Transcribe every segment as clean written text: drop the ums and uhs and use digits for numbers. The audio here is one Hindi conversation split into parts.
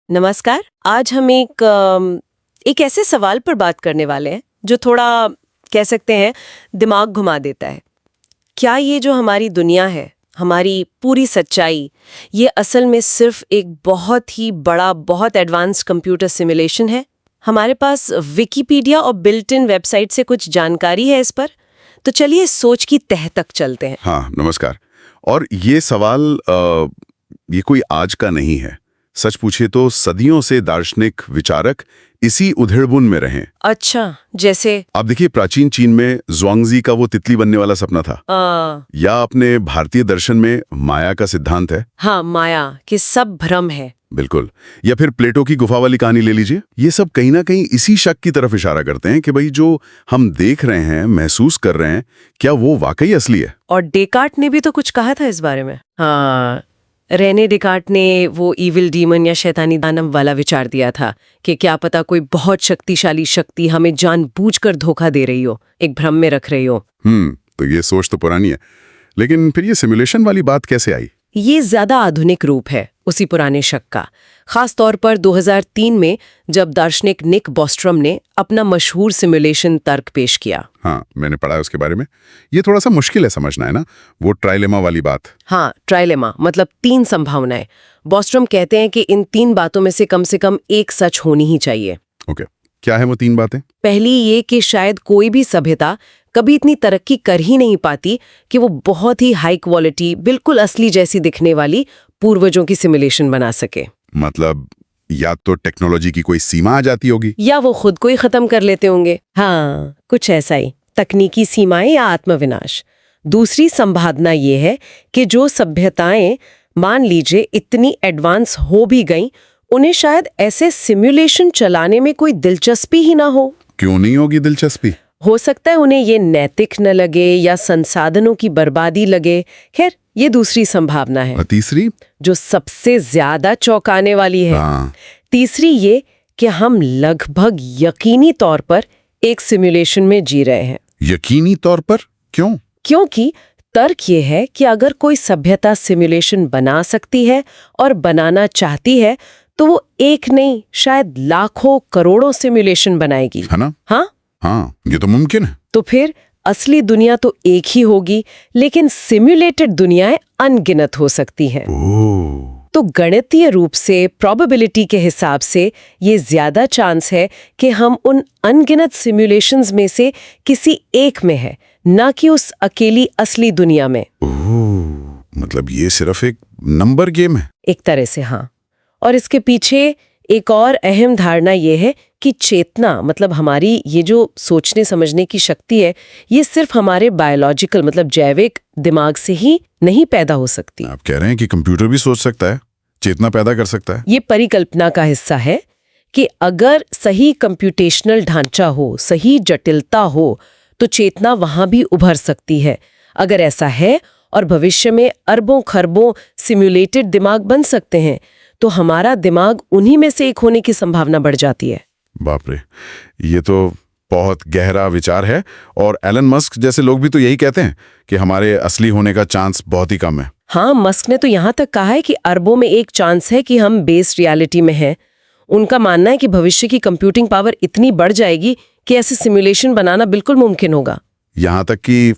नमस्कार। आज हम एक ऐसे सवाल पर बात करने वाले हैं जो थोड़ा कह सकते हैं दिमाग घुमा देता है। क्या ये जो हमारी दुनिया है, हमारी पूरी सच्चाई, ये असल में सिर्फ एक बहुत ही बड़ा, बहुत एडवांस्ड कंप्यूटर सिमुलेशन है? हमारे पास विकिपीडिया और बिल्ट इन वेबसाइट से कुछ जानकारी है इस पर, तो चलिए इस सोच की तह तक चलते हैं। हाँ, नमस्कार। और ये सवाल ये कोई आज का नहीं है। सच पूछे तो सदियों से दार्शनिक विचारक इसी उधेड़बुन में रहे। अच्छा, जैसे आप देखिए, प्राचीन चीन में ज़ुआंगज़ी का वो तितली बनने वाला सपना था। या अपने भारतीय दर्शन में माया का सिद्धांत है। हाँ, माया कि सब भ्रम है। बिल्कुल। या फिर प्लेटो की गुफा वाली कहानी ले लीजिए। ये सब कहीं ना कहीं इसी शक की तरफ इशारा करते हैं कि भाई जो हम देख रहे हैं, महसूस कर रहे हैं, क्या वो वाकई असली है। और डेकार्ट ने भी तो कुछ कहा था इस बारे में। हाँ, रेने डेकार्ट ने वो इविल डीमन या शैतानी दानव वाला विचार दिया था कि क्या पता कोई बहुत शक्तिशाली शक्ति हमें जानबूझकर धोखा दे रही हो, एक भ्रम में रख रही हो। तो ये सोच तो पुरानी है, लेकिन फिर ये सिमुलेशन वाली बात कैसे आई? ये ज्यादा आधुनिक रूप है उसी पुराने शक का, खास तौर पर 2003 में जब दार्शनिक निक बॉस्ट्रम ने अपना मशहूर सिमुलेशन तर्क पेश किया। हाँ, मैंने पढ़ा है उसके बारे में। ये थोड़ा सा मुश्किल है समझना, है ना, वो ट्राइलेमा वाली बात। हाँ, ट्राइलेमा मतलब 3 संभावनाएं। बॉस्ट्रम कहते हैं कि इन 3 बातों में से कम एक सच होनी ही चाहिए। ओके, क्या है वो 3 बातें? पहली ये कि शायद कोई भी सभ्यता कभी इतनी तरक्की कर ही नहीं पाती कि वो बहुत ही हाई क्वालिटी, बिल्कुल असली जैसी दिखने वाली पूर्वजों की सिमुलेशन बना सके। मतलब या तो टेक्नोलॉजी की कोई सीमा आ जाती होगी, या वो खुद को ही खत्म कर लेते होंगे। हाँ, कुछ ऐसा ही, तकनीकी सीमाएं या आत्मविनाश। दूसरी संभावना ये है कि जो सभ्यताएं मान लीजिए इतनी एडवांस हो भी गईं, उन्हें शायद ऐसे सिमुलेशन चलाने में कोई दिलचस्पी ही ना हो। क्यों नहीं होगी दिलचस्पी? हो सकता है उन्हें ये नैतिक न लगे या संसाधनों की बर्बादी लगे। खैर, ये दूसरी संभावना है। और तीसरी, जो सबसे ज्यादा चौंकाने वाली है, हाँ, तीसरी ये कि हम लगभग यकीनी तौर पर एक सिमुलेशन में जी रहे हैं। यकीनी तौर पर क्यों? क्योंकि तर्क ये है कि अगर कोई सभ्यता सिमुलेशन बना सकती है और बनाना चाहती है, तो वो एक नहीं शायद लाखों करोड़ों सिमुलेशन बनाएगी, है ना? हाँ, ये तो मुमकिन है। तो फिर असली दुनिया तो एक ही होगी, लेकिन सिमुलेटेड दुनियाएं अनगिनत हो सकती हैं। तो गणितीय रूप से, प्रोबेबिलिटी के हिसाब से, ये ज्यादा चांस है कि हम उन अनगिनत सिमुलेशंस में से किसी एक में है, ना कि उस अकेली असली दुनिया में। मतलब ये सिर्फ एक नंबर गेम है? एक तरह से हाँ। और इसके पीछे एक और अहम धारणा ये है कि चेतना, मतलब हमारी ये जो सोचने समझने की शक्ति है, ये सिर्फ हमारे बायोलॉजिकल मतलब जैविक दिमाग से ही नहीं पैदा हो सकती। आप कह रहे हैं कि कंप्यूटर भी सोच सकता है, चेतना पैदा कर सकता है? ये परिकल्पना का हिस्सा है कि अगर सही कंप्यूटेशनल ढांचा हो, सही जटिलता हो, तो चेतना वहां भी उभर सकती है। अगर ऐसा है और भविष्य में अरबों खरबों सिम्युलेटेड दिमाग बन सकते हैं, तो हमारा दिमाग उन्हीं में से एक होने की संभावना बढ़ जाती है। बाप रे, ये तो बहुत गहरा विचार है। और एलन मस्क जैसे लोग भी तो यही कहते हैं कि हमारे असली होने का चांस बहुत ही कम है। हाँ, मस्क ने तो यहाँ तक कहा है कि अरबों में एक चांस है कि हम बेस रियलिटी में हैं। उनका मानना है कि भविष्य की कंप्यूटिंग पावर इतनी बढ़ जाएगी कि ऐसे सिमुलेशन बनाना बिल्कुल मुमकिन होगा। यहाँ तक कि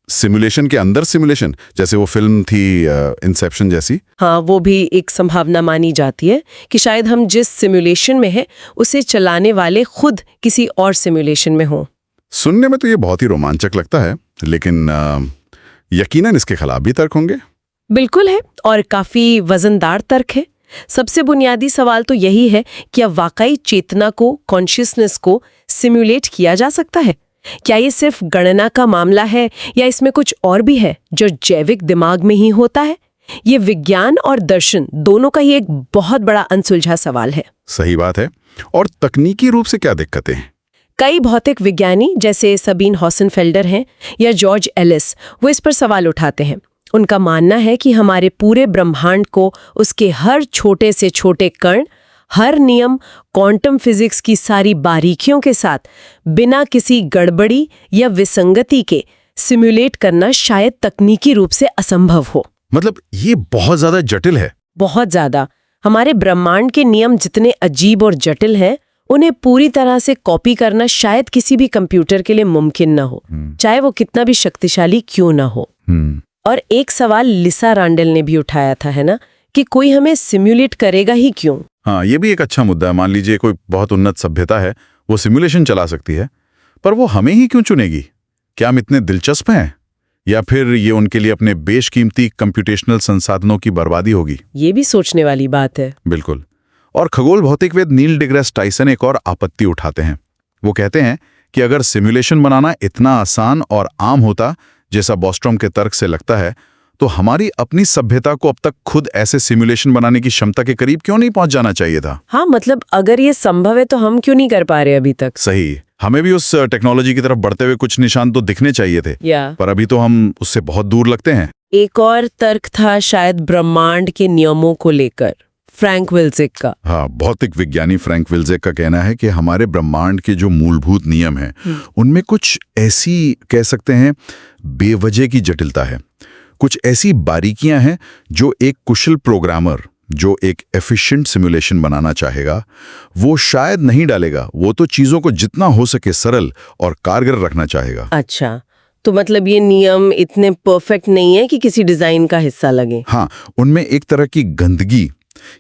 सिमुलेशन के अंदर सिमुलेशन, जैसे वो फिल्म थी इंसेप्शन जैसी। हाँ, वो भी एक संभावना मानी जाती है कि शायद हम जिस सिमुलेशन में हैं, उसे चलाने वाले खुद किसी और सिमुलेशन में हों। सुनने में तो ये बहुत ही रोमांचक लगता है, लेकिन यकीनन इसके खिलाफ भी तर्क होंगे। बिल्कुल है, और काफी वजनदार तर्क है। सबसे बुनियादी सवाल तो यही है कि अब वाकई चेतना को, कॉन्शियसनेस को सिमुलेट किया जा सकता है? क्या ये सिर्फ गणना का मामला है या इसमें कुछ और भी है जो जैविक दिमाग में ही होता है? ये विज्ञान और दर्शन दोनों का ही एक बहुत बड़ा अनसुलझा सवाल है। सही बात है। और तकनीकी रूप से क्या दिक्कतें हैं? कई भौतिक विज्ञानी जैसे सबीन हॉसनफेल्डर हैं या जॉर्ज एलिस, वो इस पर सवाल उठाते हैं। उनका मानना है कि हमारे पूरे ब्रह्मांड को उसके हर छोटे से छोटे कण, हर नियम, क्वांटम फिजिक्स की सारी बारीकियों के साथ बिना किसी गड़बड़ी या विसंगति के सिमुलेट करना शायद तकनीकी रूप से असंभव हो। मतलब ये बहुत ज्यादा जटिल है। बहुत ज्यादा। हमारे ब्रह्मांड के नियम जितने अजीब और जटिल हैं, उन्हें पूरी तरह से कॉपी करना शायद किसी भी कंप्यूटर के लिए मुमकिन न हो, चाहे वो कितना भी शक्तिशाली क्यों न हो। और एक सवाल लिसा रांडेल ने भी उठाया था, है ना, कि कोई हमें सिम्युलेट करेगा ही क्यों? हाँ, ये भी एक अच्छा मुद्दा है। मान लीजिए कोई बहुत उन्नत सभ्यता है, वो सिमुलेशन चला सकती है, पर वो हमें ही क्यों चुनेगी? क्या हम इतने दिलचस्प हैं, या फिर ये उनके लिए अपने बेशकीमती कंप्यूटेशनल संसाधनों की बर्बादी होगी? ये भी सोचने वाली बात है। बिल्कुल। और खगोल भौतिकवेद नील डिग्रेस टाइसन एक और आपत्ति उठाते हैं। वो कहते हैं कि अगर सिमुलेशन बनाना इतना आसान और आम होता जैसा बॉस्ट्रॉम के तर्क से लगता है, तो हमारी अपनी सभ्यता को अब तक खुद ऐसे सिमुलेशन बनाने की क्षमता के करीब क्यों नहीं पहुंच जाना चाहिए था? हाँ, मतलब अगर ये संभव है तो हम क्यों नहीं कर पा रहे अभी तक? सही। हमें भी उस टेक्नोलॉजी की तरफ बढ़ते हुए कुछ निशान तो दिखने चाहिए थे, पर अभी तो हम उससे बहुत दूर लगते हैं। एक और तर्क था शायद ब्रह्मांड के नियमों को लेकर, फ्रैंक विल्ज़ेक का। हाँ, भौतिक विज्ञानी फ्रैंक विल्ज़ेक का कहना है कि हमारे ब्रह्मांड के जो मूलभूत नियम हैं, उनमें कुछ ऐसी, कह सकते हैं, बेवजह की जटिलता है। कुछ ऐसी बारीकियां हैं जो एक कुशल प्रोग्रामर, जो एक एफिशिएंट सिमुलेशन बनाना चाहेगा, वो शायद नहीं डालेगा। वो तो चीजों को जितना हो सके सरल और कारगर रखना चाहेगा। अच्छा, तो मतलब ये नियम इतने परफेक्ट नहीं है कि किसी डिजाइन का हिस्सा लगे। हाँ, उनमें एक तरह की गंदगी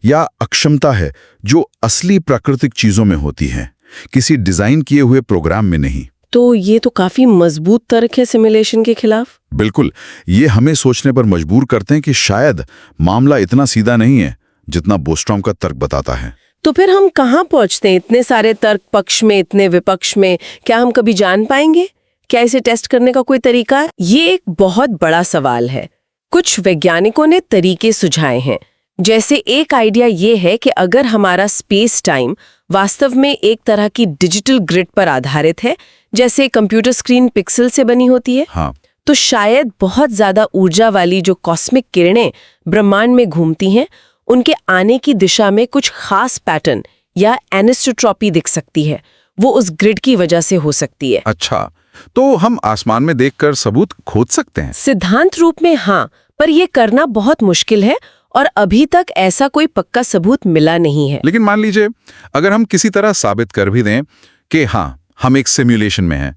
या अक्षमता है जो असली प्राकृतिक चीजों में होती है, किसी डिजाइन किए हुए प्रोग्राम में नहीं। तो ये तो काफी मजबूत तर्क है सिमुलेशन के खिलाफ। बिल्कुल, ये हमें सोचने पर मजबूर करते हैं कि शायद मामला इतना सीधा नहीं है जितना बोस्ट्रॉम का तर्क बताता है। तो फिर हम कहाँ पहुंचते हैं? इतने सारे तर्क पक्ष में, इतने विपक्ष में, क्या हम कभी जान पाएंगे? क्या इसे टेस्ट करने का कोई तरीका है? ये एक बहुत बड़ा सवाल है। कुछ वैज्ञानिकों ने तरीके सुझाए हैं। जैसे एक आइडिया ये है कि अगर हमारा स्पेस टाइम वास्तव में एक तरह की डिजिटल ग्रिड पर आधारित है, जैसे कंप्यूटर स्क्रीन पिक्सल से बनी होती है, हाँ, तो शायद बहुत ज्यादा ऊर्जा वाली जो कॉस्मिक किरणें ब्रह्मांड में घूमती हैं, उनके आने की दिशा में कुछ खास पैटर्न या एनिसोट्रॉपी दिख सकती है। वो उस ग्रिड की वजह से हो सकती है। अच्छा, तो हम आसमान में देखकर सबूत खोज सकते हैं? सिद्धांत रूप में हाँ, पर यह करना बहुत मुश्किल है और अभी तक ऐसा कोई पक्का सबूत मिला नहीं है। लेकिन मान लीजिए अगर हम किसी तरह साबित कर भी दें कि हाँ, हम एक सिमुलेशन में हैं,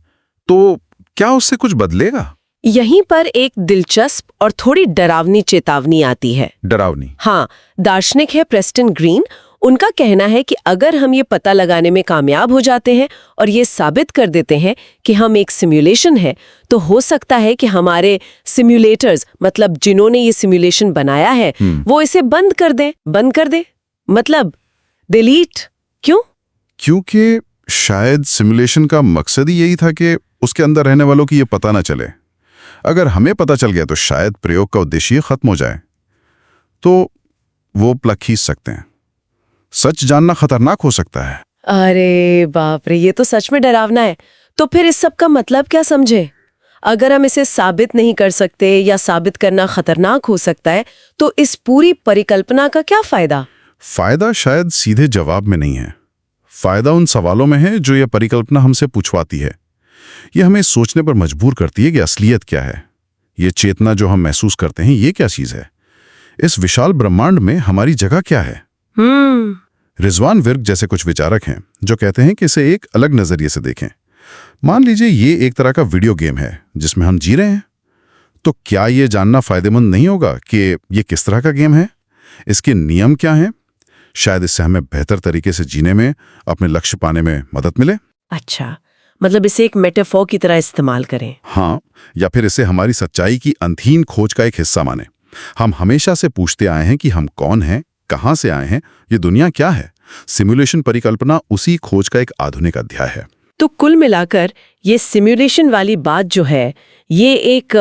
तो क्या उससे कुछ बदलेगा? यहीं पर एक दिलचस्प और थोड़ी डरावनी चेतावनी आती है। डरावनी? हाँ, दार्शनिक है प्रेस्टन ग्रीन। उनका कहना है कि अगर हम ये पता लगाने में कामयाब हो जाते हैं और ये साबित कर देते हैं कि हम एक सिमुलेशन है, तो हो सकता है कि हमारे सिमुलेटर्स, मतलब जिन्होंने ये सिमुलेशन बनाया है, वो इसे बंद कर दे, मतलब डिलीट। क्यों? क्योंकि शायद सिमुलेशन का मकसद ही यही था कि उसके अंदर रहने वालों की ये पता ना चले। अगर हमें पता चल गया तो शायद प्रयोग का उद्देश्य खत्म हो जाए, तो वो प्लग खींच सकते हैं। सच जानना खतरनाक हो सकता है। अरे बाप रे, ये तो सच में डरावना है। तो फिर इस सब का मतलब क्या समझे? अगर हम इसे साबित नहीं कर सकते या साबित करना खतरनाक हो सकता है, तो इस पूरी परिकल्पना का क्या फायदा? फायदा शायद सीधे जवाब में नहीं है। फायदा उन सवालों में है जो यह परिकल्पना हमसे पूछवाती है। ये हमें सोचने पर मजबूर करती है कि असलियत क्या है। ये चेतना जो हम महसूस करते हैं, ये क्या चीज है? इस विशाल ब्रह्मांड में हमारी जगह क्या है? रिजवान विर्क जैसे कुछ विचारक हैं जो कहते हैं कि इसे एक अलग नजरिए से देखें। मान लीजिए ये एक तरह का वीडियो गेम है जिसमें हम जी रहे हैं, तो क्या ये जानना फायदेमंद नहीं होगा कि ये किस तरह का गेम है, इसके नियम क्या हैं? शायद इससे हमें बेहतर तरीके से जीने में, अपने लक्ष्य पाने में मदद मिले। अच्छा, मतलब इसे एक मेटाफोर की तरह इस्तेमाल करें। हाँ, या फिर इसे हमारी सच्चाई की अंतहीन खोज का एक हिस्सा माने। हम हमेशा से पूछते आए हैं कि हम कौन हैं, कहां से आए हैं, ये दुनिया क्या है। सिमुलेशन परिकल्पना उसी खोज का एक आधुनिक अध्याय है। तो कुल मिलाकर ये सिमुलेशन वाली बात जो है, ये एक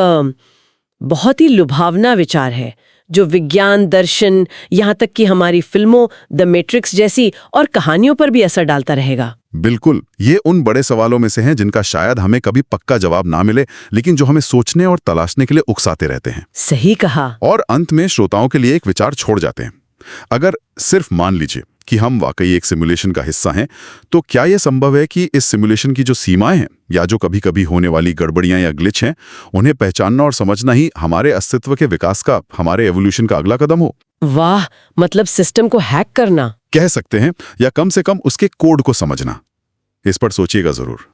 बहुत ही लुभावना विचार है जो विज्ञान, दर्शन, यहाँ तक कि हमारी फिल्मों द मैट्रिक्स जैसी और कहानियों पर भी असर डालता रहेगा। बिल्कुल, ये उन बड़े सवालों में से हैं जिनका शायद हमें कभी पक्का जवाब ना मिले, लेकिन जो हमें सोचने और तलाशने के लिए उकसाते रहते हैं। सही कहा। और अंत में श्रोताओं के लिए एक विचार छोड़ जाते हैं। अगर सिर्फ मान लीजिए कि हम वाकई एक सिमुलेशन का हिस्सा हैं, तो क्या यह संभव है कि इस सिमुलेशन की जो सीमाएं हैं या जो कभी-कभी होने वाली गड़बड़ियां या ग्लिच हैं, उन्हें पहचानना और समझना ही हमारे अस्तित्व के विकास का, हमारे एवोल्यूशन का अगला कदम हो? वाह, मतलब सिस्टम को हैक करना। कह सकते हैं, या कम से कम उसके कोड को समझना। इस पर सोचिएगा जरूर।